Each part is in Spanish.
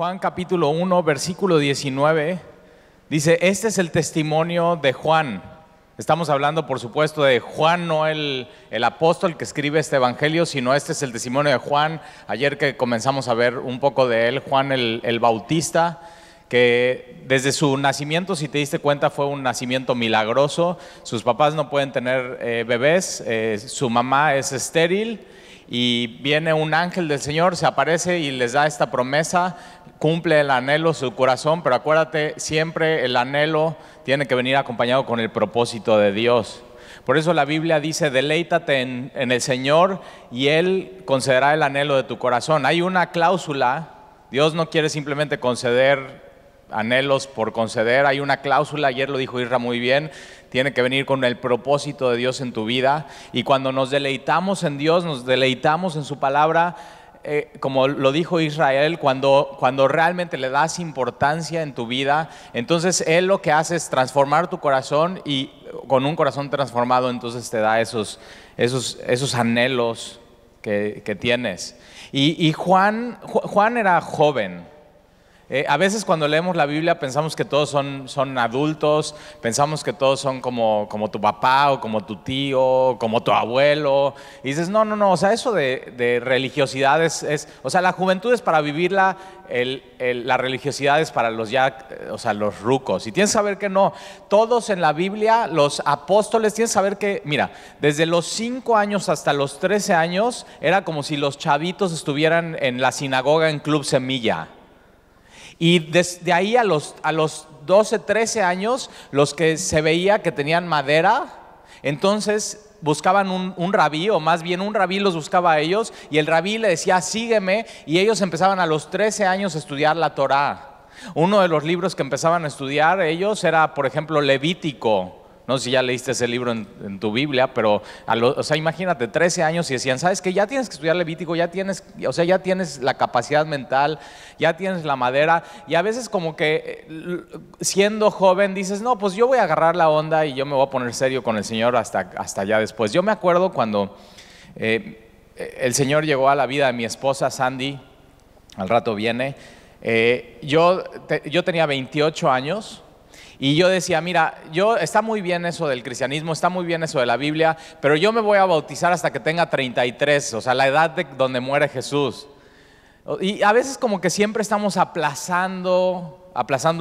Juan capítulo 1, versículo 19, dice, este es el testimonio de Juan. Estamos hablando, por supuesto, de Juan, no el apóstol que escribe este evangelio, sino este es el testimonio de Juan. Ayer que comenzamos a ver un poco de él, Juan el Bautista, que desde su nacimiento, si te diste cuenta, fue un nacimiento milagroso. Sus papás no pueden tener bebés, su mamá es estéril. Y viene un ángel del Señor, se aparece y les da esta promesa, cumple el anhelo de su corazón, pero acuérdate, siempre el anhelo tiene que venir acompañado con el propósito de Dios. Por eso la Biblia dice, deleítate en el Señor y Él concederá el anhelo de tu corazón. Hay una cláusula, Dios no quiere simplemente conceder anhelos por conceder, hay una cláusula, ayer lo dijo Isra muy bien, tiene que venir con el propósito de Dios en tu vida. Y cuando nos deleitamos en Dios, nos deleitamos en su palabra, como lo dijo Israel, cuando realmente le das importancia en tu vida, entonces Él lo que hace es transformar tu corazón, y con un corazón transformado entonces te da esos anhelos que tienes. Y Juan era joven. A veces cuando leemos la Biblia pensamos que todos son adultos, pensamos que todos son como tu papá o como tu tío, como tu abuelo. Y dices, no, o sea, eso de religiosidad o sea, la juventud es para vivirla, la religiosidad es para los los rucos. Y tienes que saber que no, todos en la Biblia, los apóstoles, tienes que saber que, mira, desde los 5 años hasta los 13 años, era como si los chavitos estuvieran en la sinagoga en Club Semilla. Y desde ahí a los 12, 13 años, los que se veía que tenían madera, entonces buscaban un rabí, o más bien un rabí los buscaba a ellos, y el rabí le decía, sígueme, y ellos empezaban a los 13 años a estudiar la Torá. Uno de los libros que empezaban a estudiar ellos era, por ejemplo, Levítico. No sé si ya leíste ese libro en tu Biblia, pero o sea, imagínate, 13 años y decían, ¿sabes qué? Ya tienes que estudiar Levítico, ya tienes la capacidad mental, ya tienes la madera. Y a veces como que siendo joven dices, no, pues yo voy a agarrar la onda y yo me voy a poner serio con el Señor hasta ya después. Yo me acuerdo cuando el Señor llegó a la vida de mi esposa Sandy, al rato viene, yo tenía 28 años. Y yo decía, mira, está muy bien eso del cristianismo, está muy bien eso de la Biblia, pero yo me voy a bautizar hasta que tenga 33, o sea, la edad donde muere Jesús. Y a veces como que siempre estamos aplazando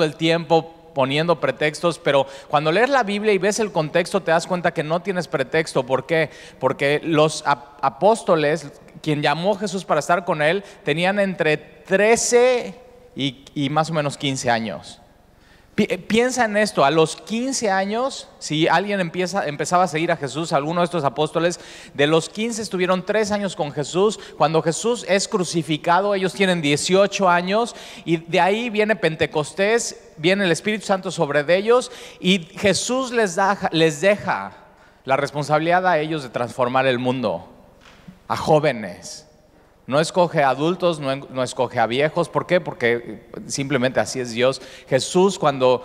el tiempo, poniendo pretextos, pero cuando lees la Biblia y ves el contexto te das cuenta que no tienes pretexto. ¿Por qué? Porque los apóstoles, quien llamó a Jesús para estar con él, tenían entre 13 y más o menos 15 años. Piensa en esto, a los 15 años, si alguien empezaba a seguir a Jesús, alguno de estos apóstoles, de los 15 estuvieron 3 años con Jesús. Cuando Jesús es crucificado, ellos tienen 18 años, y de ahí viene Pentecostés, viene el Espíritu Santo sobre ellos, y Jesús les deja la responsabilidad a ellos de transformar el mundo, a jóvenes. No escoge a adultos, no escoge a viejos. ¿Por qué? Porque simplemente así es Dios. Jesús cuando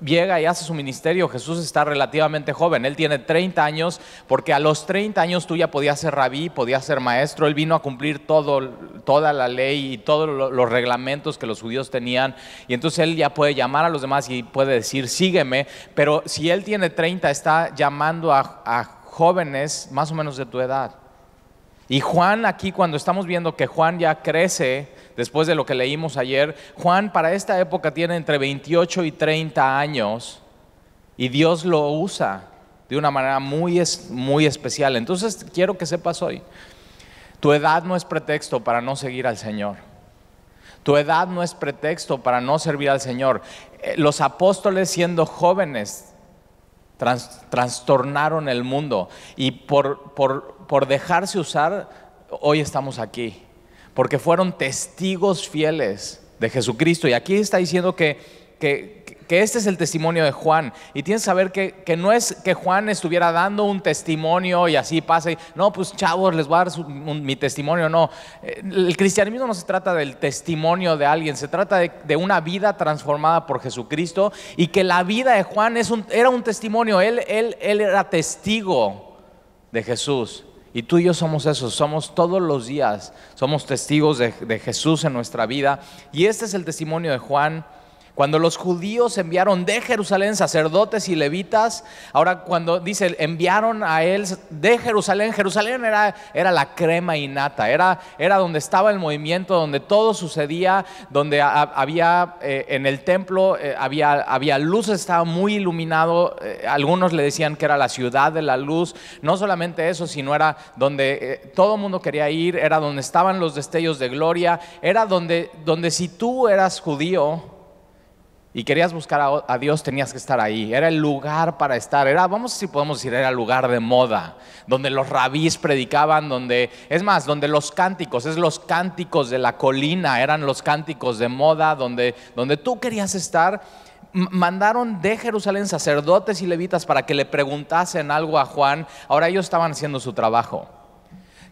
llega y hace su ministerio, Jesús está relativamente joven. Él tiene 30 años, porque a los 30 años tú ya podías ser rabí, podías ser maestro. Él vino a cumplir toda la ley y todos los reglamentos que los judíos tenían. Y entonces él ya puede llamar a los demás y puede decir, sígueme. Pero si él tiene 30, está llamando a jóvenes más o menos de tu edad. Y Juan aquí, cuando estamos viendo que Juan ya crece, después de lo que leímos ayer, Juan para esta época tiene entre 28 y 30 años, y Dios lo usa de una manera muy especial. Entonces quiero que sepas hoy, tu edad no es pretexto para no seguir al Señor. Tu edad no es pretexto para no servir al Señor. Los apóstoles, siendo jóvenes, trastornaron el mundo, y por dejarse usar, hoy estamos aquí, porque fueron testigos fieles de Jesucristo. Y aquí está diciendo que este es el testimonio de Juan, y tienes que saber que no es que Juan estuviera dando un testimonio y así pasa, y no, pues chavos, les voy a dar mi testimonio. No, el cristianismo no se trata del testimonio de alguien, se trata de una vida transformada por Jesucristo, y que la vida de Juan era un testimonio. Él era testigo de Jesús. Y tú y yo somos esos, somos todos los días, somos testigos de Jesús en nuestra vida. Y este es el testimonio de Juan. Cuando los judíos enviaron de Jerusalén sacerdotes y levitas, ahora cuando dice enviaron a él de Jerusalén, Jerusalén era la crema innata, era donde estaba el movimiento, donde todo sucedía, donde había en el templo había luces, estaba muy iluminado, algunos le decían que era la ciudad de la luz. No solamente eso, sino era donde todo el mundo quería ir, era donde estaban los destellos de gloria, era donde si tú eras judío y querías buscar a Dios, tenías que estar ahí. Era el lugar para estar. Vamos, si podemos decir, era el lugar de moda, donde los rabís predicaban, donde los cánticos, los cánticos de la colina, eran los cánticos de moda, donde tú querías estar. Mandaron de Jerusalén sacerdotes y levitas para que le preguntasen algo a Juan. Ahora ellos estaban haciendo su trabajo.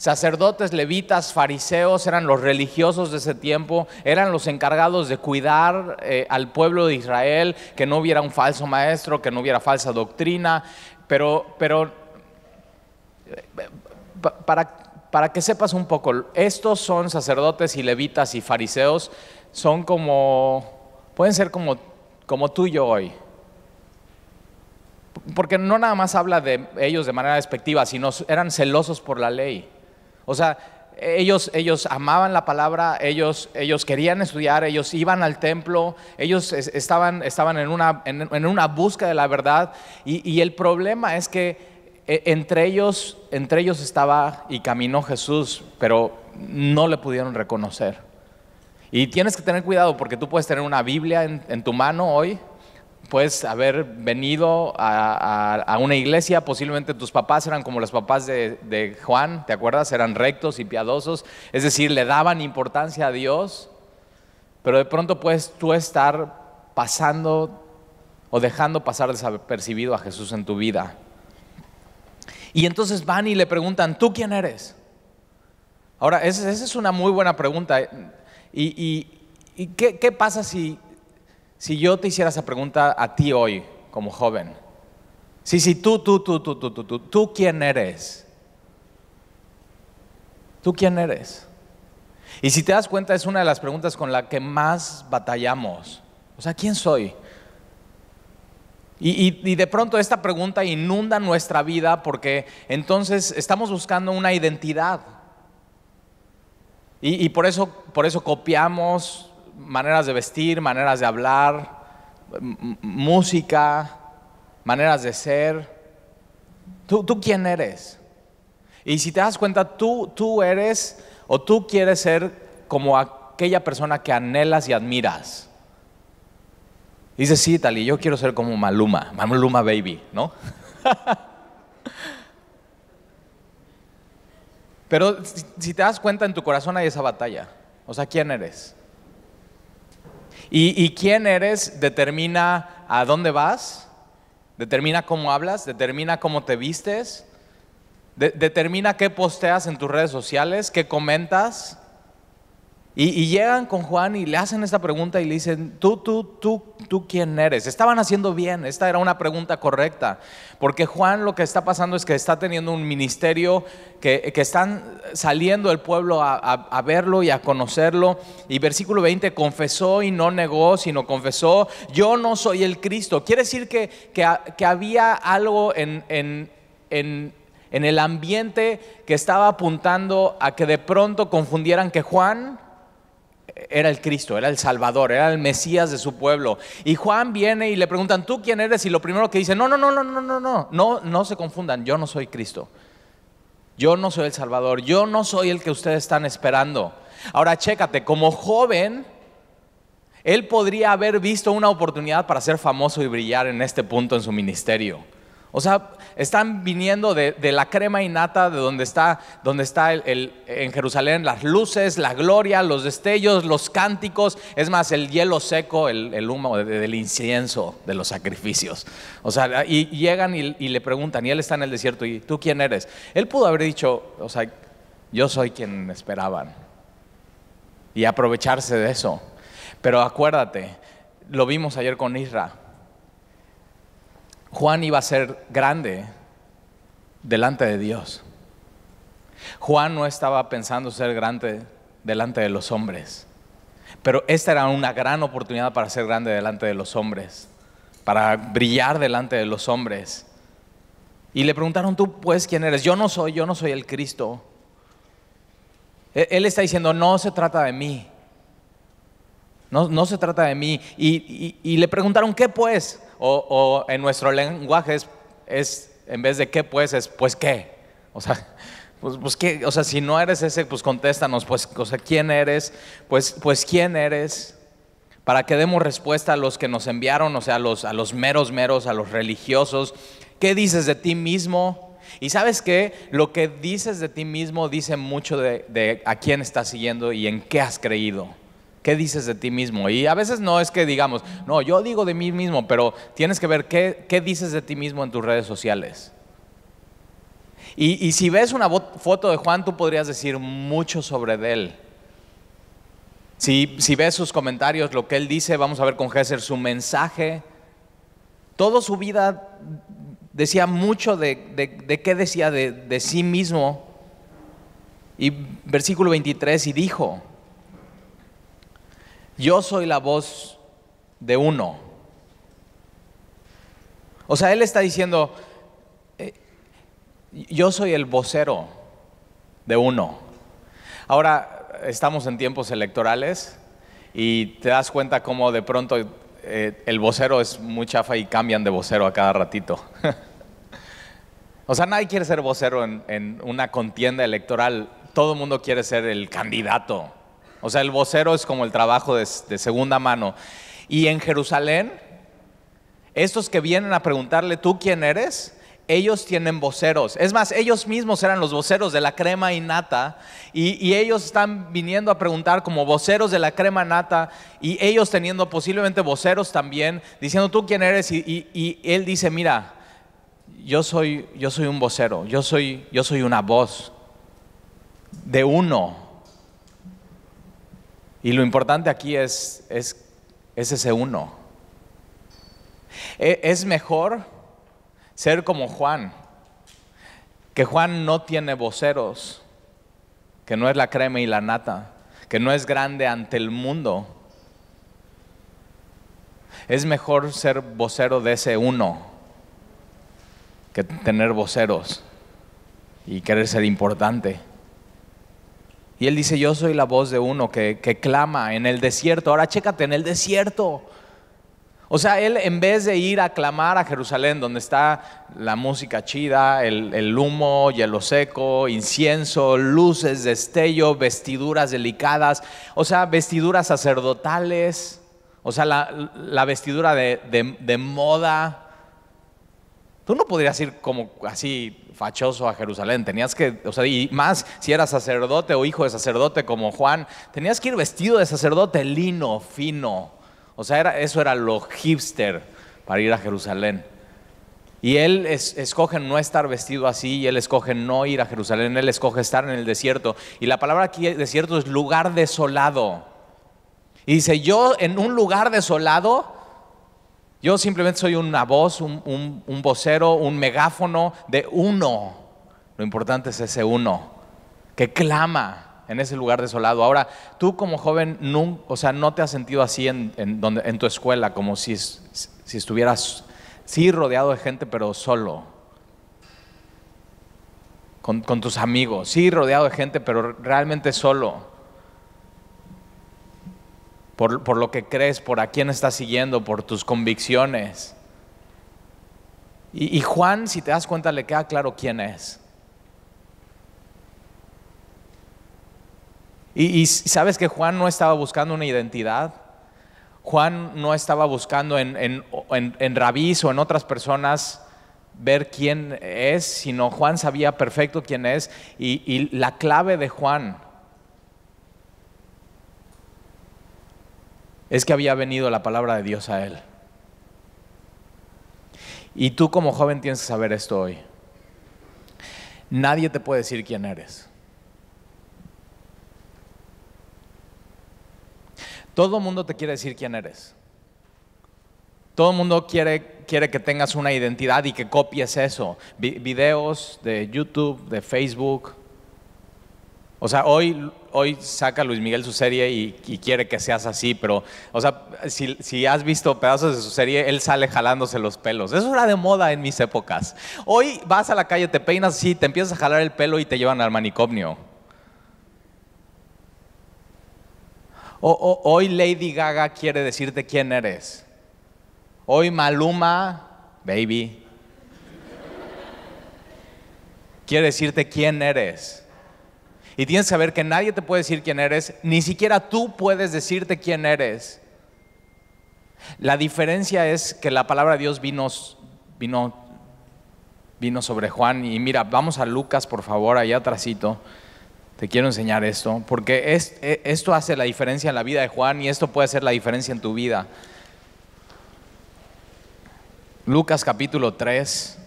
Sacerdotes, levitas, fariseos eran los religiosos de ese tiempo, eran los encargados de cuidar al pueblo de Israel, que no hubiera un falso maestro, que no hubiera falsa doctrina. Pero para que sepas un poco, estos son sacerdotes y levitas y fariseos, pueden ser como tú y yo hoy. Porque no nada más habla de ellos de manera despectiva, sino eran celosos por la ley. O sea, ellos amaban la palabra, ellos querían estudiar, ellos iban al templo, ellos estaban en una búsqueda de la verdad. Y el problema es que entre ellos estaba y caminó Jesús, pero no le pudieron reconocer. Y tienes que tener cuidado, porque tú puedes tener una Biblia en tu mano hoy. Puedes haber venido a una iglesia, posiblemente tus papás eran como los papás de Juan, ¿te acuerdas? Eran rectos y piadosos, es decir, le daban importancia a Dios, pero de pronto puedes tú estar pasando o dejando pasar desapercibido a Jesús en tu vida. Y entonces van y le preguntan, ¿tú quién eres? Ahora, esa es una muy buena pregunta. ¿Y qué pasa si yo te hiciera esa pregunta a ti hoy, como joven? Sí, tú ¿quién eres? ¿Tú quién eres? Y si te das cuenta, es una de las preguntas con la que más batallamos. O sea, ¿quién soy? Y de pronto esta pregunta inunda nuestra vida, porque entonces estamos buscando una identidad. Y por eso copiamos maneras de vestir, maneras de hablar, música, maneras de ser. ¿Tú quién eres? Y si te das cuenta, tú eres o tú quieres ser como aquella persona que anhelas y admiras. Dices, sí, Tali, yo quiero ser como Maluma Baby, ¿no? Pero si te das cuenta, en tu corazón hay esa batalla. O sea, ¿quién eres? Y quién eres determina a dónde vas, determina cómo hablas, determina cómo te vistes, determina qué posteas en tus redes sociales, qué comentas. Y llegan con Juan y le hacen esta pregunta y le dicen, ¿tú quién eres? Estaban haciendo bien, esta era una pregunta correcta, porque Juan lo que está pasando es que está teniendo un ministerio que están saliendo el pueblo a verlo y a conocerlo. Y versículo 20, confesó y no negó, sino confesó, yo no soy el Cristo. Quiere decir que había algo en el ambiente que estaba apuntando a que de pronto confundieran que Juan era el Cristo, era el Salvador, era el Mesías de su pueblo. Y Juan viene y le preguntan, ¿tú quién eres? Y lo primero que dice, no se confundan, yo no soy Cristo, yo no soy el Salvador, yo no soy el que ustedes están esperando. Ahora chécate, como joven, él podría haber visto una oportunidad para ser famoso y brillar en este punto en su ministerio. O sea, están viniendo de la crema innata, de donde está en Jerusalén las luces, la gloria, los destellos, los cánticos, es más, el hielo seco, el humo del incienso de los sacrificios. O sea, y llegan y le preguntan, y él está en el desierto, ¿y tú quién eres? Él pudo haber dicho, o sea, yo soy quien esperaban, y aprovecharse de eso. Pero acuérdate, lo vimos ayer con Isra. Juan iba a ser grande delante de Dios. Juan no estaba pensando ser grande delante de los hombres, pero esta era una gran oportunidad para ser grande delante de los hombres, para brillar delante de los hombres. Y le preguntaron, ¿tú pues quién eres? Yo no soy el Cristo. Él está diciendo, no se trata de mí. No se trata de mí. Y le preguntaron, ¿qué pues? O en nuestro lenguaje es en vez de qué pues, es pues qué. O sea, pues qué. O sea, si no eres ese, pues contéstanos. Pues, o sea, ¿quién eres? Pues quién eres. Para que demos respuesta a los que nos enviaron, o sea, a los meros, a los religiosos. ¿Qué dices de ti mismo? Y ¿sabes qué? Lo que dices de ti mismo dice mucho de a quién estás siguiendo y en qué has creído. ¿Qué dices de ti mismo? Y a veces no es que digamos, no, yo digo de mí mismo, pero tienes que ver qué dices de ti mismo en tus redes sociales. Y si ves una foto de Juan, tú podrías decir mucho sobre él. Si ves sus comentarios, lo que él dice, vamos a ver con Géser, su mensaje, toda su vida decía mucho de qué decía de sí mismo. Y versículo 23, y dijo, yo soy la voz de uno. O sea, él está diciendo, yo soy el vocero de uno. Ahora, estamos en tiempos electorales y te das cuenta cómo de pronto el vocero es muy chafa y cambian de vocero a cada ratito. O sea, nadie quiere ser vocero en una contienda electoral. Todo el mundo quiere ser el candidato. O sea, el vocero es como el trabajo de segunda mano. Y en Jerusalén, estos que vienen a preguntarle, ¿tú quién eres? Ellos tienen voceros. Es más, ellos mismos eran los voceros de la crema y nata. Y ellos están viniendo a preguntar como voceros de la crema nata. Y ellos teniendo posiblemente voceros también, diciendo, ¿tú quién eres? Y él dice, mira, yo soy un vocero. Yo soy una voz de uno. Y lo importante aquí es ese uno. Es mejor ser como Juan, que Juan no tiene voceros, que no es la crema y la nata, que no es grande ante el mundo. Es mejor ser vocero de ese uno que tener voceros y querer ser importante. Y él dice, yo soy la voz de uno que clama en el desierto. Ahora chécate, en el desierto. O sea, él en vez de ir a clamar a Jerusalén, donde está la música chida, el humo, hielo seco, incienso, luces, destello, vestiduras delicadas, o sea, vestiduras sacerdotales, o sea, la vestidura de moda. Tú no podrías ir como así fachoso a Jerusalén, tenías que, o sea, y más si eras sacerdote o hijo de sacerdote como Juan, tenías que ir vestido de sacerdote, lino, fino. O sea, eso era lo hipster para ir a Jerusalén. Y él escoge no estar vestido así, y él escoge no ir a Jerusalén, él escoge estar en el desierto. Y la palabra aquí, desierto, es lugar desolado. Y dice, yo en un lugar desolado, yo simplemente soy una voz, un vocero, un megáfono de uno. Lo importante es ese uno que clama en ese lugar desolado. Ahora, tú como joven, o sea, no te has sentido así en tu escuela, como si estuvieras, sí, rodeado de gente, pero solo. Con tus amigos, sí, rodeado de gente, pero realmente solo. Por lo que crees, por a quién estás siguiendo, por tus convicciones. Y Juan, si te das cuenta, le queda claro quién es. Y sabes que Juan no estaba buscando una identidad. Juan no estaba buscando en rabís o en otras personas ver quién es, sino Juan sabía perfecto quién es. Y la clave de Juan es que había venido la palabra de Dios a él. Y tú como joven tienes que saber esto hoy. Nadie te puede decir quién eres. Todo el mundo te quiere decir quién eres. Todo el mundo quiere que tengas una identidad y que copies eso. Videos de YouTube, de Facebook, O sea, hoy saca Luis Miguel su serie y quiere que seas así, pero, o sea, si has visto pedazos de su serie, él sale jalándose los pelos. Eso era de moda en mis épocas. Hoy vas a la calle, te peinas así, te empiezas a jalar el pelo y te llevan al manicomio. Hoy Lady Gaga quiere decirte quién eres. Hoy Maluma, baby, quiere decirte quién eres. Y tienes que saber que nadie te puede decir quién eres, ni siquiera tú puedes decirte quién eres. La diferencia es que la palabra de Dios vino sobre Juan. Y mira, vamos a Lucas, por favor, allá atrásito. Te quiero enseñar esto, porque esto hace la diferencia en la vida de Juan y esto puede hacer la diferencia en tu vida. Lucas capítulo 3.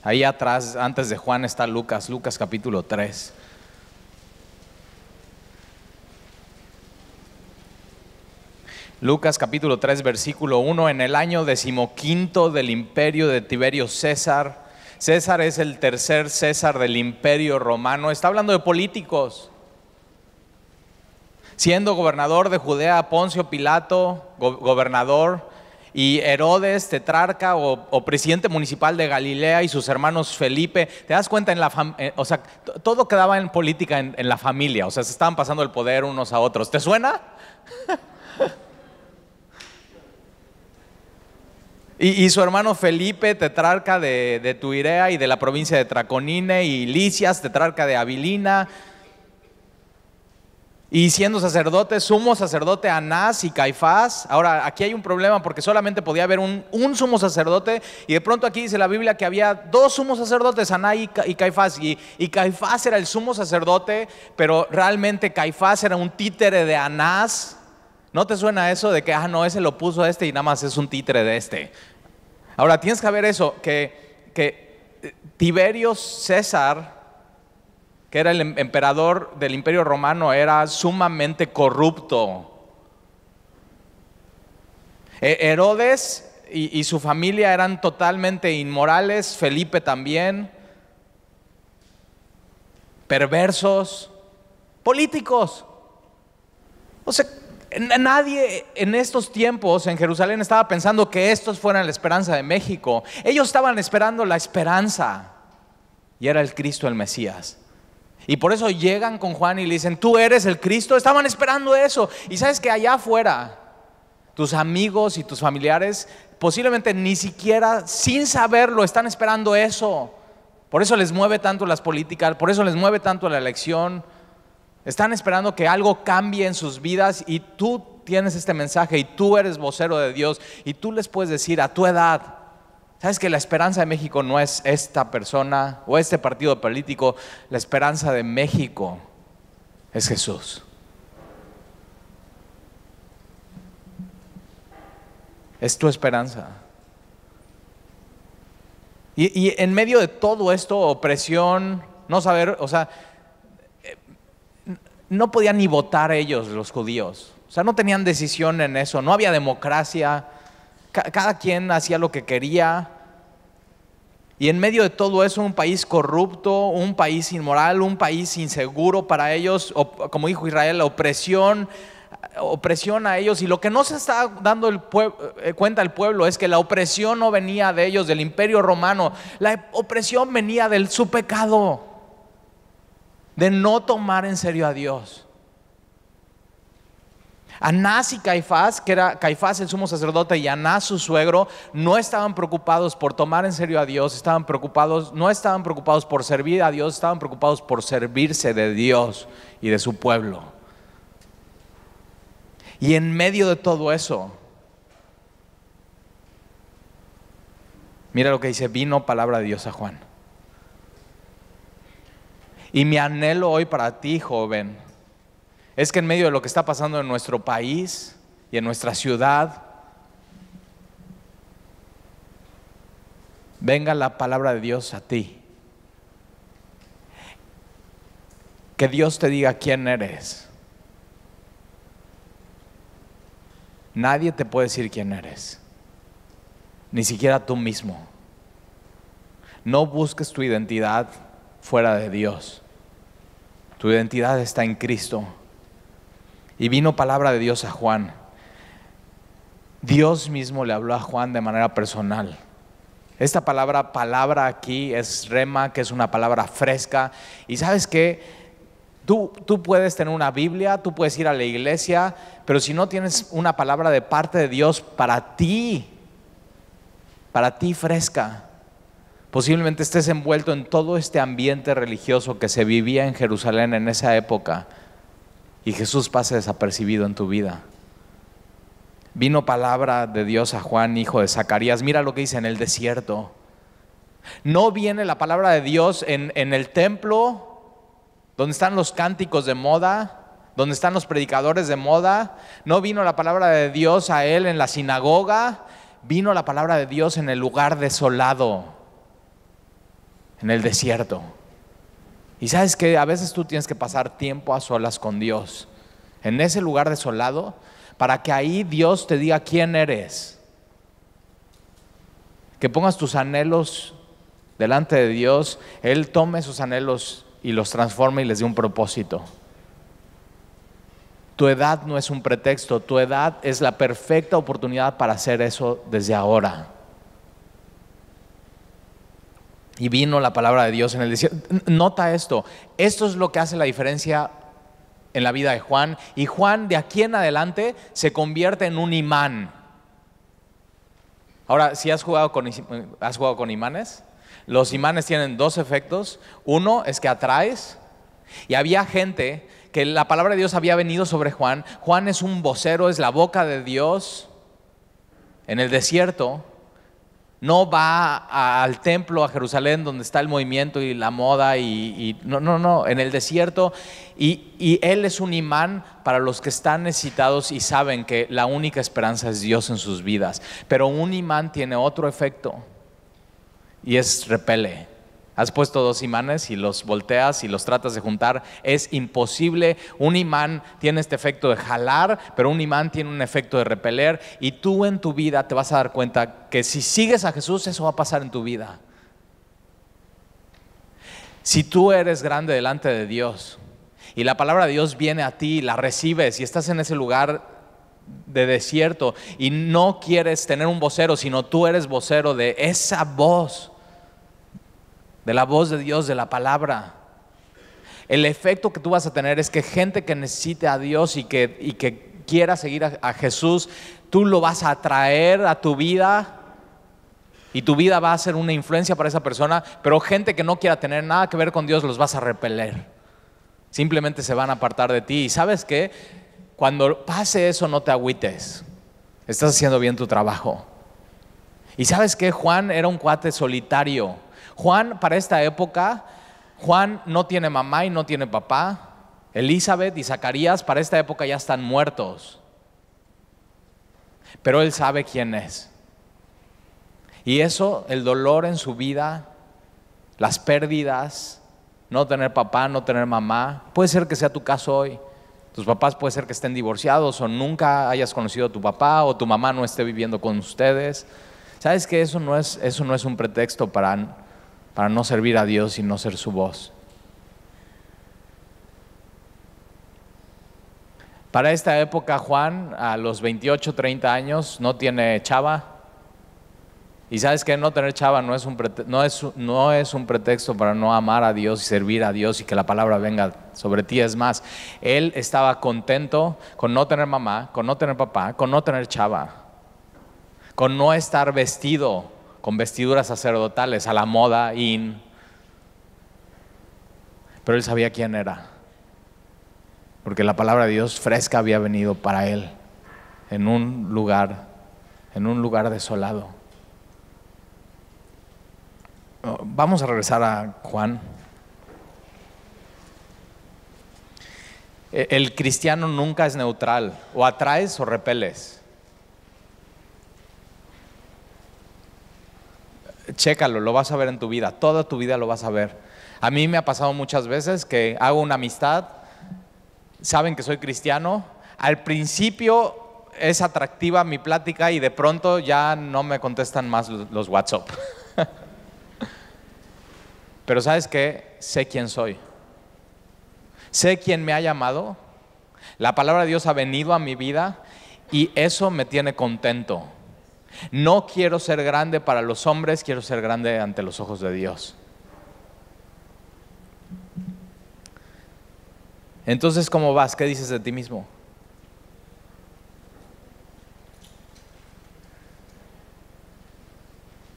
Ahí atrás, antes de Juan, está Lucas capítulo 3. Lucas capítulo 3, versículo 1, en el año 15 del imperio de Tiberio César. César es el tercer César del imperio romano. Está hablando de políticos. Siendo gobernador de Judea, Poncio Pilato, gobernador, y Herodes, tetrarca o presidente municipal de Galilea, y sus hermanos Felipe. ¿Te das cuenta? O sea, todo quedaba en política en la familia. O sea, se estaban pasando el poder unos a otros. ¿Te suena? Y su hermano Felipe, tetrarca de Tuirea y de la provincia de Traconine, y Lisias, tetrarca de Abilina. Y siendo sacerdotes, sumo sacerdote Anás y Caifás. Ahora, aquí hay un problema porque solamente podía haber un sumo sacerdote, y de pronto aquí dice la Biblia que había dos sumos sacerdotes, Anás y Caifás. Y Caifás era el sumo sacerdote, pero realmente Caifás era un títere de Anás. ¿No te suena eso de que, no, ese lo puso a este y nada más es un títere de este? Ahora, tienes que ver eso, que Tiberio César, que era el emperador del imperio romano, era sumamente corrupto. Herodes y su familia eran totalmente inmorales, Felipe también, perversos, políticos. O sea, nadie en estos tiempos en Jerusalén estaba pensando que estos fueran la esperanza de México. Ellos estaban esperando la esperanza, y era el Cristo, el Mesías. Y por eso llegan con Juan y le dicen, ¿tú eres el Cristo? Estaban esperando eso. Y sabes que allá afuera, tus amigos y tus familiares posiblemente ni siquiera sin saberlo están esperando eso. Por eso les mueve tanto las políticas, por eso les mueve tanto la elección. Están esperando que algo cambie en sus vidas, y tú tienes este mensaje y tú eres vocero de Dios, y tú les puedes decir a tu edad, ¿sabes que la esperanza de México no es esta persona o este partido político? La esperanza de México es Jesús. Es tu esperanza. Y en medio de todo esto, opresión, no saber, o sea, no podían ni votar ellos, los judíos. O sea, no tenían decisión en eso, no había democracia, cada quien hacía lo que quería. Y en medio de todo eso, un país corrupto, un país inmoral, un país inseguro para ellos, como dijo Israel, la opresión a ellos. Y lo que no se está dando cuenta el pueblo es que la opresión no venía de ellos, del imperio romano. La opresión venía de su pecado, de no tomar en serio a Dios. Anás y Caifás, que era Caifás el sumo sacerdote y Anás su suegro, no estaban preocupados por tomar en serio a Dios, no estaban preocupados por servir a Dios, estaban preocupados por servirse de Dios y de su pueblo. Y en medio de todo eso, mira lo que dice, vino palabra de Dios a Juan. Y mi anhelo hoy para ti, joven, es que en medio de lo que está pasando en nuestro país y en nuestra ciudad, venga la palabra de Dios a ti. Que Dios te diga quién eres. Nadie te puede decir quién eres, ni siquiera tú mismo. No busques tu identidad fuera de Dios. Tu identidad está en Cristo. Y vino palabra de Dios a Juan. Dios mismo le habló a Juan de manera personal. Esta palabra aquí es rema, que es una palabra fresca. Y ¿sabes qué? Tú puedes tener una Biblia, tú puedes ir a la iglesia, pero si no tienes una palabra de parte de Dios para ti fresca, posiblemente estés envuelto en todo este ambiente religioso que se vivía en Jerusalén en esa época y Jesús pase desapercibido en tu vida. Vino palabra de Dios a Juan, hijo de Zacarías. Mira lo que dice: en el desierto. No viene la palabra de Dios en el templo, donde están los cánticos de moda, donde están los predicadores de moda. No vino la palabra de Dios a él en la sinagoga. Vino la palabra de Dios en el lugar desolado, en el desierto. Y sabes que a veces tú tienes que pasar tiempo a solas con Dios, en ese lugar desolado, para que ahí Dios te diga quién eres. Que pongas tus anhelos delante de Dios, Él tome esos anhelos y los transforme y les dé un propósito. Tu edad no es un pretexto, tu edad es la perfecta oportunidad para hacer eso desde ahora. Y vino la palabra de Dios en el desierto. Nota esto es lo que hace la diferencia en la vida de Juan. Y Juan de aquí en adelante se convierte en un imán. Ahora, si has jugado con imanes, los imanes tienen dos efectos. Uno es que atraes, y había gente que la palabra de Dios había venido sobre Juan. Juan es un vocero, es la boca de Dios en el desierto. No va al templo, a Jerusalén, donde está el movimiento y la moda, no, en el desierto. Y él es un imán para los que están necesitados y saben que la única esperanza es Dios en sus vidas. Pero un imán tiene otro efecto y es repele. Has puesto dos imanes y los volteas y los tratas de juntar, es imposible. Un imán tiene este efecto de jalar, pero un imán tiene un efecto de repeler. Y tú en tu vida te vas a dar cuenta que si sigues a Jesús, eso va a pasar en tu vida. Si tú eres grande delante de Dios y la palabra de Dios viene a ti, la recibes y estás en ese lugar de desierto y no quieres tener un vocero, sino tú eres vocero de esa voz, de la voz de Dios, de la palabra, el efecto que tú vas a tener es que gente que necesite a Dios y que quiera seguir a Jesús, tú lo vas a atraer a tu vida y tu vida va a ser una influencia para esa persona. Pero gente que no quiera tener nada que ver con Dios los vas a repeler, simplemente se van a apartar de ti. Y ¿sabes qué? Cuando pase eso, no te agüites, estás haciendo bien tu trabajo. Y ¿sabes qué? Juan era un cuate solitario. Juan, para esta época, Juan no tiene mamá y no tiene papá. Elizabeth y Zacarías para esta época ya están muertos. Pero él sabe quién es. Y eso, el dolor en su vida, las pérdidas, no tener papá, no tener mamá, puede ser que sea tu caso hoy. Tus papás puede ser que estén divorciados o nunca hayas conocido a tu papá o tu mamá no esté viviendo con ustedes. ¿Sabes que eso no es un pretexto para no servir a Dios y no ser su voz? Para esta época, Juan, a los 28, 30 años, no tiene chava. Y sabes que no tener chava no es un pretexto para no amar a Dios y servir a Dios y que la palabra venga sobre ti. Es más, él estaba contento con no tener mamá, con no tener papá, con no tener chava, con no estar vestido con vestiduras sacerdotales a la moda in. Pero él sabía quién era, porque la palabra de Dios fresca había venido para él en un lugar desolado. Vamos a regresar a Juan. El cristiano nunca es neutral, o atraes o repeles. Chécalo, lo vas a ver en tu vida, toda tu vida lo vas a ver. A mí me ha pasado muchas veces que hago una amistad, saben que soy cristiano, al principio es atractiva mi plática y de pronto ya no me contestan más los WhatsApp. Pero ¿sabes qué? Sé quién soy. Sé quién me ha llamado, la palabra de Dios ha venido a mi vida y eso me tiene contento. No quiero ser grande para los hombres, quiero ser grande ante los ojos de Dios. Entonces, ¿cómo vas? ¿Qué dices de ti mismo?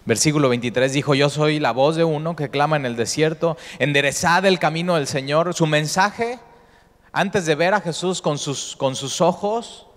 Versículo 23 dijo: yo soy la voz de uno que clama en el desierto, enderezad el camino del Señor. Su mensaje, antes de ver a Jesús con sus ojos,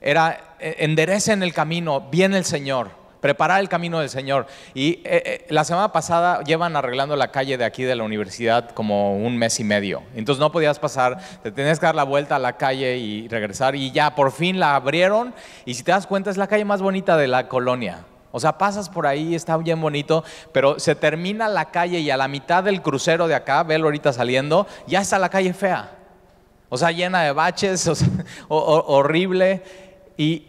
era: enderecen el camino, viene el Señor, preparar el camino del Señor. Y la semana pasada llevan arreglando la calle de aquí de la universidad como un mes y medio. Entonces no podías pasar, te tenías que dar la vuelta a la calle y regresar. Y ya por fin la abrieron. Y si te das cuenta, es la calle más bonita de la colonia. O sea, pasas por ahí, está bien bonito, pero se termina la calle y a la mitad del crucero de acá, velo ahorita saliendo, ya está la calle fea. O sea, llena de baches, o sea, horrible. Y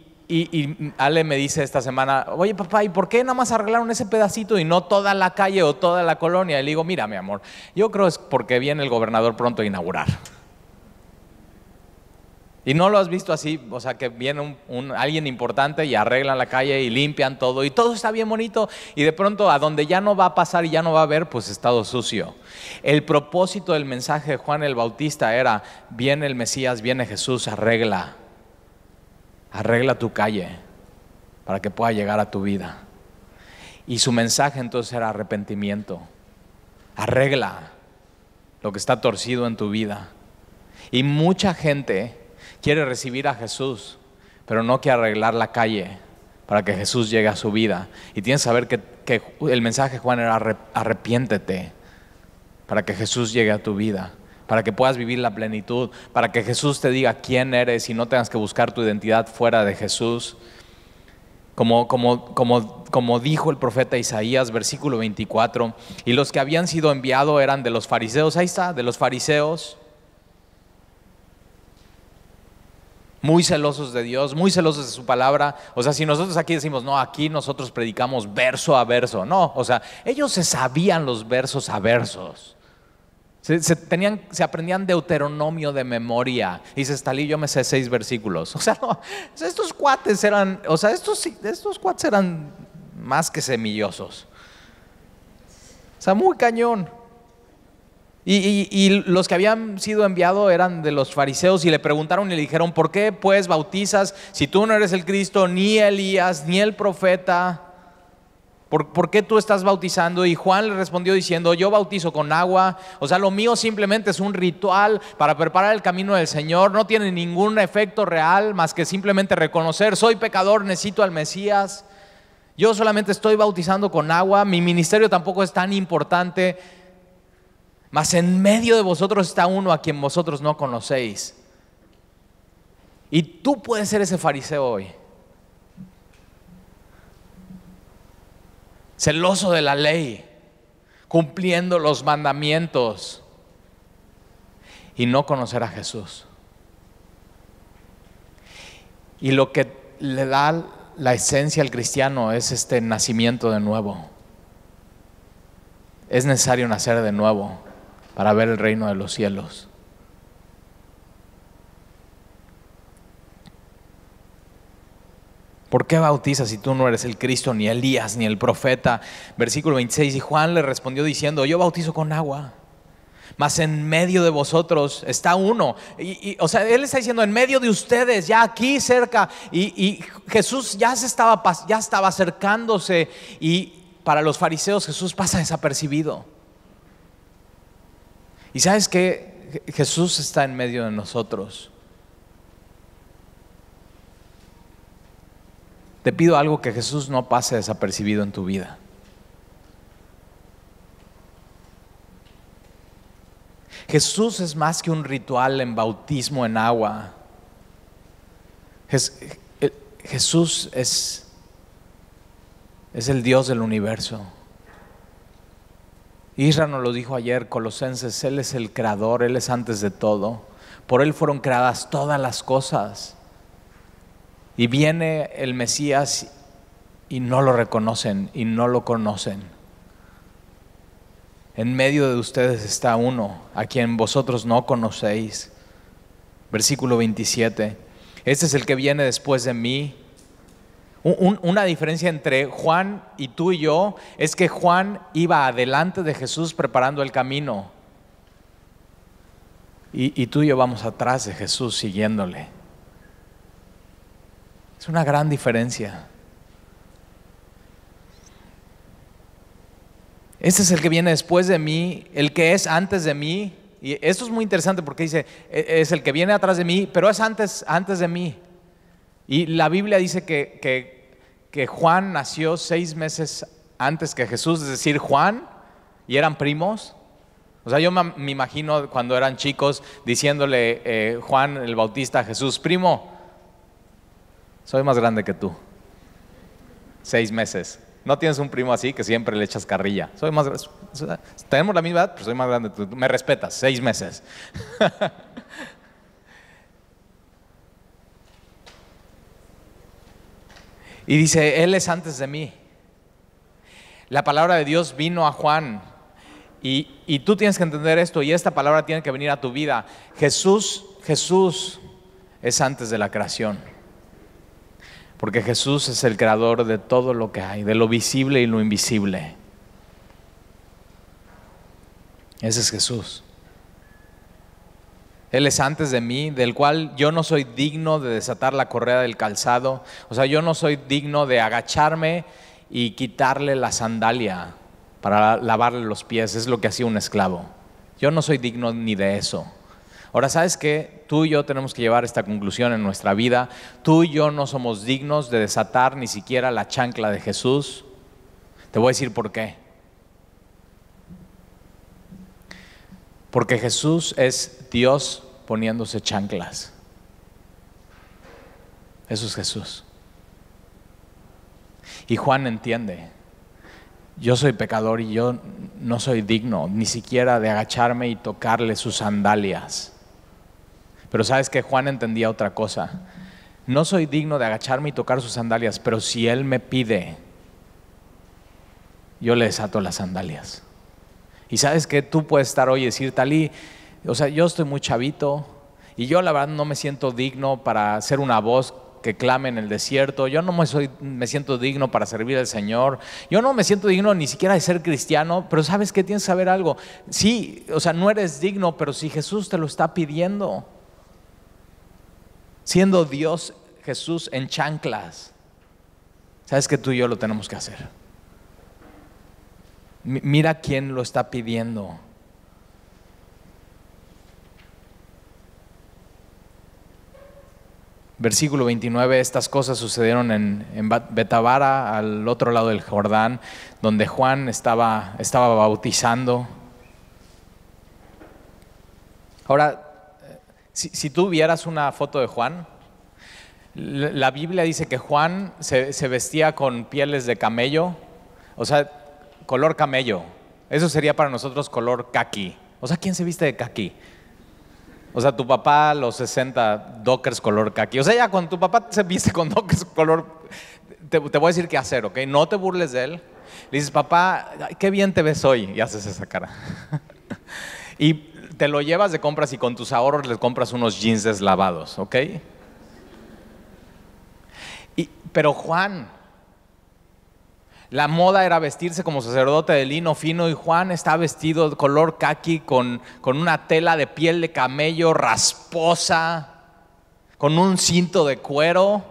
Ale me dice esta semana: oye papá, ¿y por qué nada más arreglaron ese pedacito y no toda la calle o toda la colonia? Y le digo: mira mi amor, yo creo es porque viene el gobernador pronto a inaugurar. Y no lo has visto así, o sea, que viene alguien importante y arreglan la calle y limpian todo y todo está bien bonito, y de pronto a donde ya no va a pasar y ya no va a ver, pues está todo sucio. El propósito del mensaje de Juan el Bautista era: viene el Mesías, viene Jesús, arregla tu calle para que pueda llegar a tu vida. Y su mensaje entonces era arrepentimiento. Arregla lo que está torcido en tu vida. Y mucha gente quiere recibir a Jesús, pero no quiere arreglar la calle para que Jesús llegue a su vida. Y tienes que saber que el mensaje de Juan era: arrepiéntete para que Jesús llegue a tu vida, para que puedas vivir la plenitud, para que Jesús te diga quién eres y no tengas que buscar tu identidad fuera de Jesús. Como dijo el profeta Isaías, versículo 24, y los que habían sido enviados eran de los fariseos. Ahí está, de los fariseos. Muy celosos de Dios, muy celosos de su palabra. O sea, si nosotros aquí decimos: no, aquí nosotros predicamos verso a verso. No, o sea, ellos se sabían los versos a versos. Se aprendían Deuteronomio de memoria. Y dices: Talí, yo me sé 6 versículos. O sea, no, estos cuates eran, estos cuates eran más que semillosos. O sea, muy cañón. Y los que habían sido enviados eran de los fariseos, y le preguntaron y le dijeron: ¿por qué pues bautizas si tú no eres el Cristo, ni Elías, ni el profeta? ¿Por qué tú estás bautizando? Y Juan le respondió diciendo: yo bautizo con agua. O sea, lo mío simplemente es un ritual para preparar el camino del Señor. No tiene ningún efecto real más que simplemente reconocer: soy pecador, necesito al Mesías. Yo solamente estoy bautizando con agua. Mi ministerio tampoco es tan importante. Mas en medio de vosotros está uno a quien vosotros no conocéis. Y tú puedes ser ese fariseo hoy, celoso de la ley, cumpliendo los mandamientos, y no conocer a Jesús. Y lo que le da la esencia al cristiano es este nacimiento de nuevo. Es necesario nacer de nuevo para ver el reino de los cielos. ¿Por qué bautizas si tú no eres el Cristo, ni Elías, ni el profeta? Versículo 26, y Juan le respondió diciendo: yo bautizo con agua, mas en medio de vosotros está uno. O sea, él está diciendo: en medio de ustedes, ya aquí cerca. Y Jesús ya estaba acercándose, y para los fariseos Jesús pasa desapercibido. Y sabes que Jesús está en medio de nosotros. Te pido algo: que Jesús no pase desapercibido en tu vida. Jesús es más que un ritual en bautismo en agua. Jesús es el Dios del universo. Israel nos lo dijo ayer, Colosenses: Él es el creador, Él es antes de todo. Por Él fueron creadas todas las cosas. Y viene el Mesías y no lo reconocen y no lo conocen. En medio de ustedes está uno a quien vosotros no conocéis. Versículo 27. Este es el que viene después de mí. Una diferencia entre Juan y tú y yo es que Juan iba adelante de Jesús preparando el camino. Y tú y yo vamos atrás de Jesús siguiéndole. Es una gran diferencia. Este es el que viene después de mí, el que es antes de mí. Y esto es muy interesante porque dice, es el que viene atrás de mí, pero es antes de mí. Y la Biblia dice que Juan nació 6 meses antes que Jesús, es decir, Juan, y eran primos. O sea, yo me imagino cuando eran chicos diciéndole Juan el Bautista a Jesús, primo, soy más grande que tú. 6 meses. No tienes un primo así que siempre le echas carrilla. Tenemos la misma edad, pero soy más grande que tú. Me respetas, 6 meses. Y dice, Él es antes de mí. La palabra de Dios vino a Juan. Y tú tienes que entender esto, y esta palabra tiene que venir a tu vida. Jesús es antes de la creación. Porque Jesús es el creador de todo lo que hay, de lo visible y lo invisible. Ese es Jesús. Él es antes de mí, del cual yo no soy digno de desatar la correa del calzado. O sea, yo no soy digno de agacharme y quitarle la sandalia para lavarle los pies. Es lo que hacía un esclavo. Yo no soy digno ni de eso. Ahora, ¿sabes qué? Tú y yo tenemos que llevar esta conclusión en nuestra vida. Tú y yo no somos dignos de desatar ni siquiera la chancla de Jesús. Te voy a decir por qué. Porque Jesús es Dios poniéndose chanclas. Eso es Jesús. Y Juan entiende. Yo soy pecador y yo no soy digno ni siquiera de agacharme y tocarle sus sandalias. Pero sabes que Juan entendía otra cosa. No soy digno de agacharme y tocar sus sandalias, pero si Él me pide, yo le desato las sandalias. Y sabes que tú puedes estar hoy y decir, Talí, o sea, yo estoy muy chavito y yo la verdad no me siento digno para ser una voz que clame en el desierto. Yo no me siento digno para servir al Señor. Yo no me siento digno ni siquiera de ser cristiano. Pero ¿sabes qué? Tienes que saber algo. Sí, o sea, no eres digno, pero si Jesús te lo está pidiendo, siendo Dios Jesús en chanclas, sabes que tú y yo lo tenemos que hacer. Mira quién lo está pidiendo. Versículo 29, estas cosas sucedieron en Betabara, al otro lado del Jordán, donde Juan estaba bautizando. Ahora, si tú vieras una foto de Juan, la Biblia dice que Juan se vestía con pieles de camello, o sea, color camello. Eso sería para nosotros color caqui. O sea, ¿quién se viste de caqui? O sea, tu papá a los 60, Dockers color caqui. O sea, ya cuando tu papá se viste con Dockers color, te voy a decir qué hacer, ¿ok? No te burles de él. Le dices, papá, qué bien te ves hoy. Y haces esa cara. Y te lo llevas de compras y con tus ahorros le compras unos jeans deslavados, ¿ok? Pero Juan, la moda era vestirse como sacerdote de lino fino, y Juan está vestido de color caqui con una tela de piel de camello rasposa, con un cinto de cuero,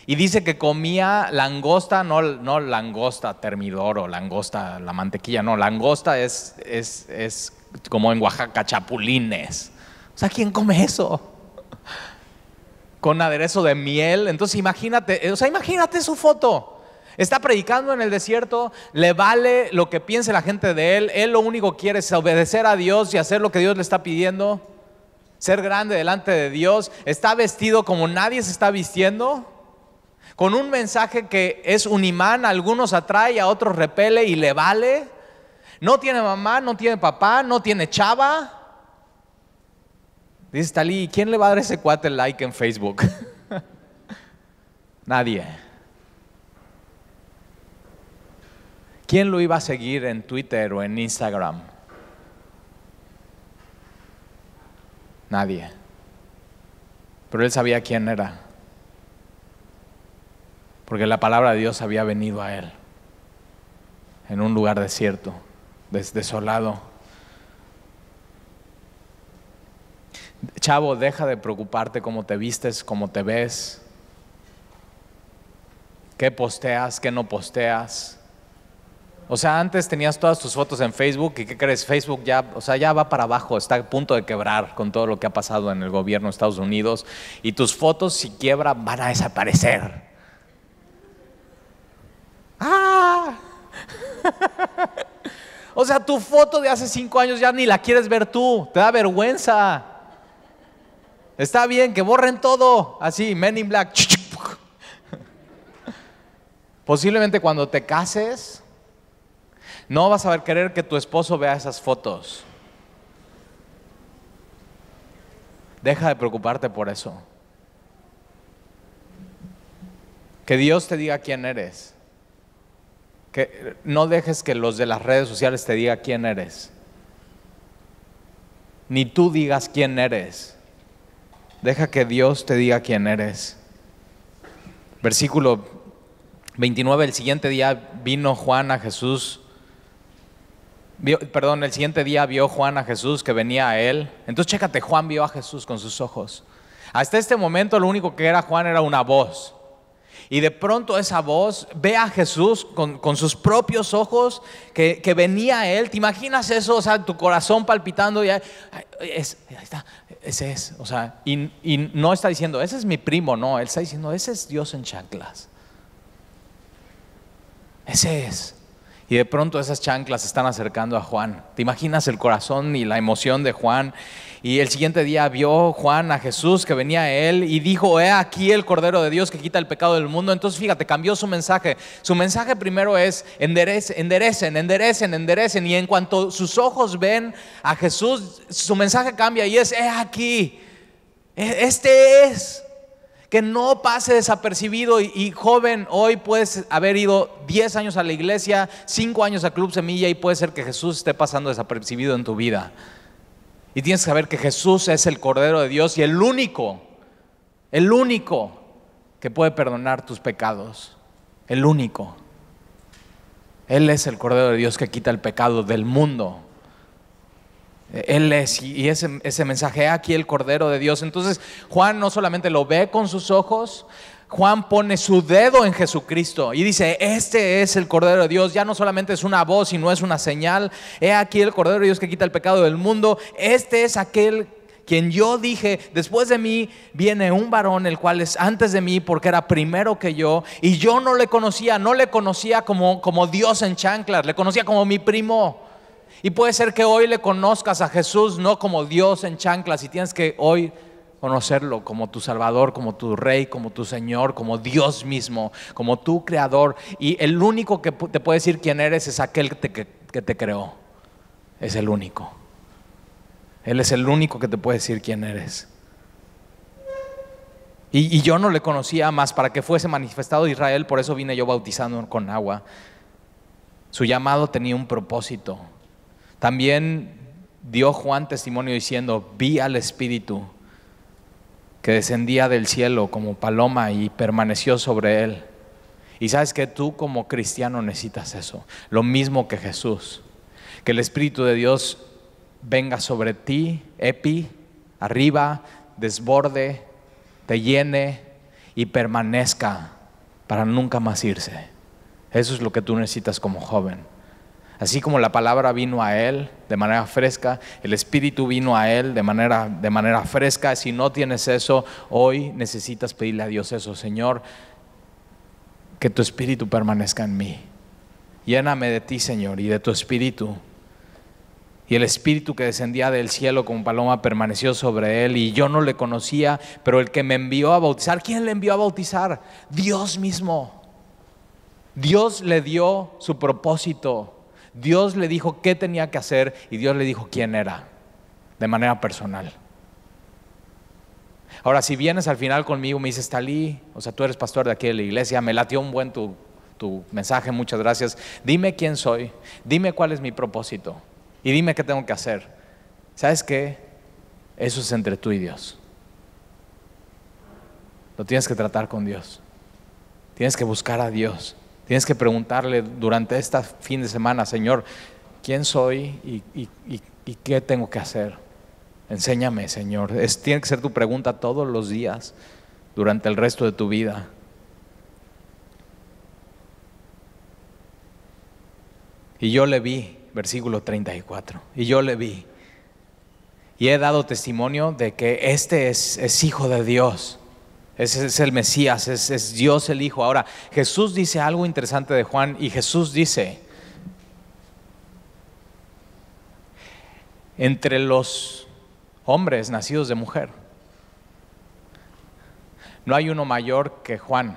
y dice que comía langosta, no langosta termidor o langosta la mantequilla, no, langosta es como en Oaxaca, chapulines. O sea, ¿quién come eso? Con aderezo de miel. Entonces imagínate su foto. Está predicando en el desierto, le vale lo que piense la gente de él. Él lo único que quiere es obedecer a Dios y hacer lo que Dios le está pidiendo. Ser grande delante de Dios. Está vestido como nadie se está vistiendo, con un mensaje que es un imán. A algunos atrae, a otros repele y le vale. No tiene mamá, no tiene papá, no tiene chava. Dice Talí, ¿quién le va a dar ese cuate like en Facebook? Nadie. ¿Quién lo iba a seguir en Twitter o en Instagram? Nadie. Pero él sabía quién era, porque la palabra de Dios había venido a él en un lugar desierto, desolado. Chavo, deja de preocuparte cómo te vistes, cómo te ves, qué posteas, qué no posteas. O sea, antes tenías todas tus fotos en Facebook y ¿qué crees? Facebook ya, o sea, ya va para abajo, está a punto de quebrar con todo lo que ha pasado en el gobierno de Estados Unidos, y tus fotos, si quiebra, van a desaparecer. ¡Ah! O sea, tu foto de hace 5 años ya ni la quieres ver tú, te da vergüenza. Está bien que borren todo, así, Men in Black. Posiblemente cuando te cases, no vas a querer que tu esposo vea esas fotos. Deja de preocuparte por eso. Que Dios te diga quién eres. Que no dejes que los de las redes sociales te digan quién eres. Ni tú digas quién eres. Deja que Dios te diga quién eres. Versículo 29, el siguiente día vino Juan a Jesús. El siguiente día vio Juan a Jesús que venía a él. Entonces chécate, Juan vio a Jesús con sus ojos. Hasta este momento lo único que era Juan era una voz. Y de pronto esa voz ve a Jesús con sus propios ojos que venía a él. ¿Te imaginas eso? O sea, tu corazón palpitando. Ahí está, ese es. O sea, y no está diciendo, ese es mi primo. No, él está diciendo, ese es Dios en chanclas. Ese es. Y de pronto esas chanclas se están acercando a Juan. ¿Te imaginas el corazón y la emoción de Juan? Y el siguiente día vio Juan a Jesús que venía a él y dijo, he aquí el Cordero de Dios que quita el pecado del mundo. Entonces fíjate, cambió su mensaje. Su mensaje primero es enderecen. Y en cuanto sus ojos ven a Jesús, su mensaje cambia y es, he aquí, este es. Que no pase desapercibido. Y joven, hoy puedes haber ido 10 años a la iglesia, 5 años a Club Semilla, y puede ser que Jesús esté pasando desapercibido en tu vida. Y tienes que saber que Jesús es el Cordero de Dios y el único que puede perdonar tus pecados. El único. Él es el Cordero de Dios que quita el pecado del mundo. Él es, y ese mensaje, aquí el Cordero de Dios. Entonces Juan no solamente lo ve con sus ojos, Juan pone su dedo en Jesucristo y dice, este es el Cordero de Dios. Ya no solamente es una voz y no es una señal. He aquí el Cordero de Dios que quita el pecado del mundo. Este es aquel quien yo dije, después de mí viene un varón, el cual es antes de mí, porque era primero que yo. Y yo no le conocía como Dios en chanclas, le conocía como mi primo. Y puede ser que hoy le conozcas a Jesús no como Dios en chanclas, y tienes que hoy conocerlo como tu Salvador, como tu Rey, como tu Señor, como Dios mismo, como tu Creador. Y el único que te puede decir quién eres es aquel que te creó. Es el único. Él es el único que te puede decir quién eres. Y yo no le conocía más para que fuese manifestado Israel, por eso vine yo bautizando con agua. Su llamado tenía un propósito. También dio Juan testimonio diciendo, vi al Espíritu que descendía del cielo como paloma y permaneció sobre él. Y sabes que tú como cristiano necesitas eso, lo mismo que Jesús, que el Espíritu de Dios venga sobre ti, arriba, desborde, te llene y permanezca para nunca más irse. Eso es lo que tú necesitas como joven. Así como la palabra vino a él de manera fresca, el Espíritu vino a él de manera fresca. Si no tienes eso, hoy necesitas pedirle a Dios eso. Señor, que tu Espíritu permanezca en mí. Lléname de ti, Señor, y de tu Espíritu. Y el Espíritu que descendía del cielo como paloma permaneció sobre él. Y yo no le conocía, pero el que me envió a bautizar, ¿quién le envió a bautizar? Dios mismo. Dios le dio su propósito. Dios le dijo qué tenía que hacer y Dios le dijo quién era, de manera personal. Ahora, si vienes al final conmigo, me dices, Talí, o sea, tú eres pastor de aquí de la iglesia, me latió un buen tu tu mensaje, muchas gracias. Dime quién soy, dime cuál es mi propósito y dime qué tengo que hacer. ¿Sabes qué? Eso es entre tú y Dios. Lo tienes que tratar con Dios. Tienes que buscar a Dios. Tienes que preguntarle durante este fin de semana, Señor, ¿quién soy y qué tengo que hacer? Enséñame, Señor. Tiene que ser tu pregunta todos los días durante el resto de tu vida. Y yo le vi, versículo 34, y yo le vi. Y he dado testimonio de que este es hijo de Dios. Ese es el Mesías, es Dios el Hijo. Ahora, Jesús dice algo interesante de Juan, y Jesús dice, entre los hombres nacidos de mujer, no hay uno mayor que Juan.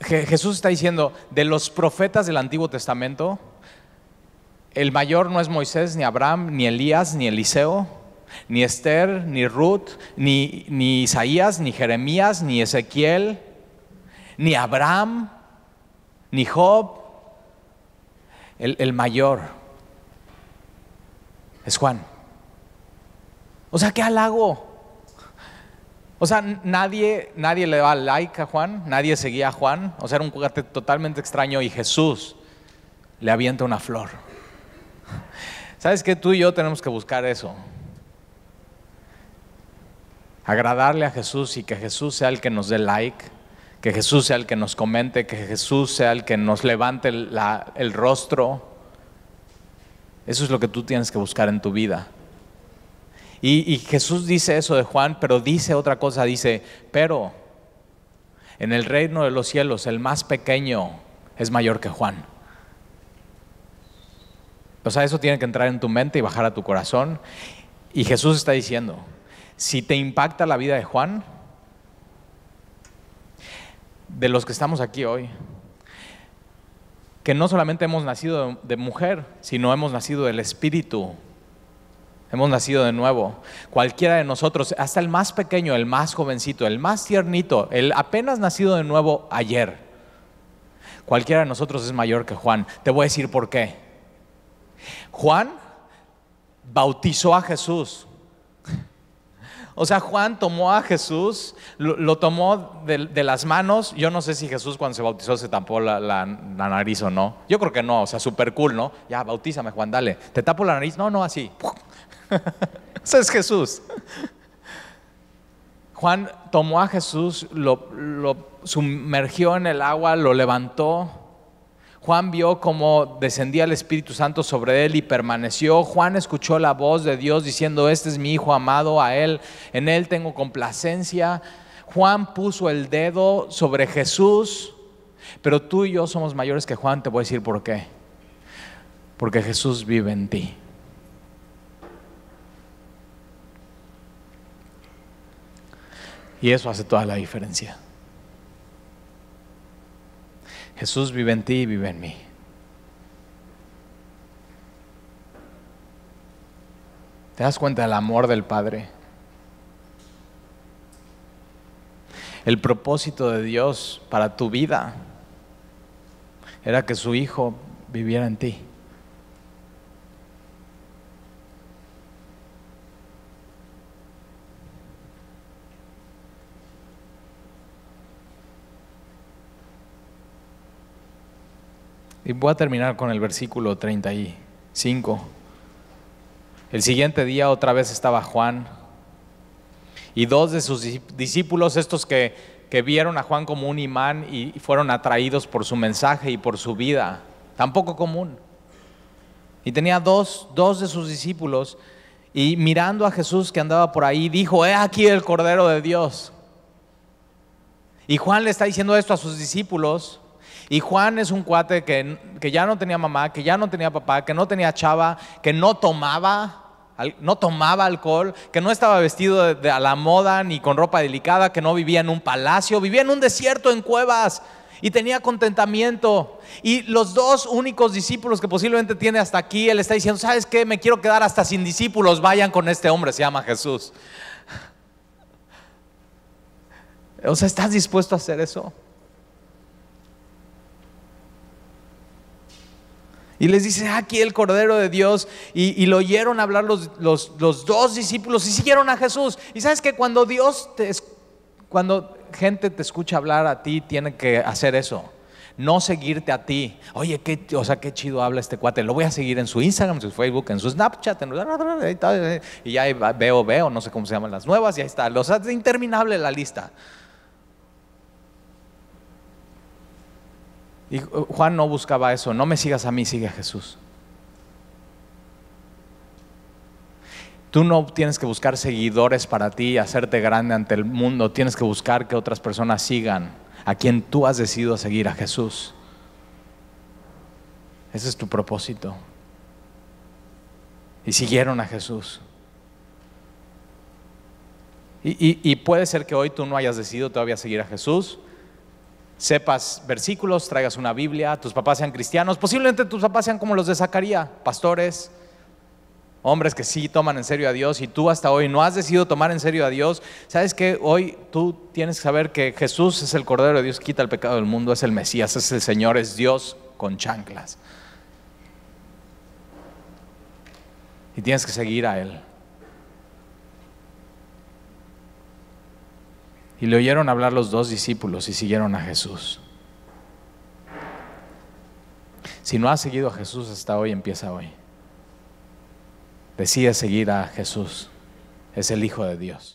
Jesús está diciendo, de los profetas del Antiguo Testamento, el mayor no es Moisés, ni Abraham, ni Elías, ni Eliseo, ni Esther, ni Ruth, ni Isaías, ni Jeremías, ni Ezequiel, ni Abraham, ni Job. El mayor es Juan. O sea, qué halago. O sea, nadie le daba like a Juan, nadie seguía a Juan. O sea, era un cuate totalmente extraño, y Jesús le avienta una flor. ¿Sabes qué? Tú y yo tenemos que buscar eso. Agradarle a Jesús, y que Jesús sea el que nos dé like, que Jesús sea el que nos comente, que Jesús sea el que nos levante el rostro. Eso es lo que tú tienes que buscar en tu vida. Y Jesús dice eso de Juan, pero dice otra cosa, dice, pero en el reino de los cielos el más pequeño es mayor que Juan. O sea, eso tiene que entrar en tu mente y bajar a tu corazón. Y Jesús está diciendo, si te impacta la vida de Juan, de los que estamos aquí hoy, que no solamente hemos nacido de mujer, sino hemos nacido del Espíritu, hemos nacido de nuevo. Cualquiera de nosotros, hasta el más pequeño, el más jovencito, el más tiernito, el apenas nacido de nuevo ayer, cualquiera de nosotros es mayor que Juan. Te voy a decir por qué. Juan bautizó a Jesús. O sea, Juan tomó a Jesús, lo tomó de las manos. Yo no sé si Jesús cuando se bautizó se tapó la nariz o no. Yo creo que no, o sea, súper cool, ¿no? Ya, bautízame, Juan, dale. ¿Te tapo la nariz? No, así. Ese es Jesús. Juan tomó a Jesús, lo sumergió en el agua, lo levantó. Juan vio cómo descendía el Espíritu Santo sobre él y permaneció. Juan escuchó la voz de Dios diciendo, este es mi Hijo amado, en él tengo complacencia. Juan puso el dedo sobre Jesús, pero tú y yo somos mayores que Juan. Te voy a decir por qué. Porque Jesús vive en ti. Y eso hace toda la diferencia. Jesús vive en ti y vive en mí. ¿Te das cuenta del amor del Padre? El propósito de Dios para tu vida era que su Hijo viviera en ti. Y voy a terminar con el versículo 35. El siguiente día otra vez estaba Juan y dos de sus discípulos, estos que vieron a Juan como un imán y fueron atraídos por su mensaje y por su vida, tan poco común. Y tenía dos de sus discípulos, y mirando a Jesús que andaba por ahí, dijo, he aquí el Cordero de Dios. Y Juan le está diciendo esto a sus discípulos. Y Juan es un cuate que ya no tenía mamá, que ya no tenía papá, que no tenía chava, que no tomaba alcohol, que no estaba vestido a la moda ni con ropa delicada, que no vivía en un palacio, vivía en un desierto, en cuevas, y tenía contentamiento. Y los dos únicos discípulos que posiblemente tiene hasta aquí, él está diciendo, ¿sabes qué? Me quiero quedar hasta sin discípulos, vayan con este hombre, se llama Jesús. O sea, ¿estás dispuesto a hacer eso? Y les dice, aquí el Cordero de Dios. Y lo oyeron hablar los dos discípulos y siguieron a Jesús. Y sabes que cuando cuando gente te escucha hablar a ti, tiene que hacer eso. No seguirte a ti. Oye, qué chido habla este cuate. Lo voy a seguir en su Instagram, en su Facebook, en su Snapchat. Y ya veo, no sé cómo se llaman las nuevas. Y ahí está. Es interminable la lista. Y Juan no buscaba eso. No me sigas a mí, sigue a Jesús. Tú no tienes que buscar seguidores para ti, hacerte grande ante el mundo. Tienes que buscar que otras personas sigan a quien tú has decidido seguir, a Jesús. Ese es tu propósito. Y siguieron a Jesús. Y puede ser que hoy tú no hayas decidido todavía seguir a Jesús. Sepas versículos, traigas una Biblia, tus papás sean cristianos. Posiblemente tus papás sean como los de Zacarías, pastores, hombres que sí toman en serio a Dios, y tú hasta hoy no has decidido tomar en serio a Dios. ¿Sabes qué? Hoy tú tienes que saber que Jesús es el Cordero de Dios, quita el pecado del mundo, es el Mesías, es el Señor, es Dios con chanclas. Y tienes que seguir a Él. Y le oyeron hablar los dos discípulos y siguieron a Jesús. Si no has seguido a Jesús hasta hoy, empieza hoy. Decide seguir a Jesús. Es el Hijo de Dios.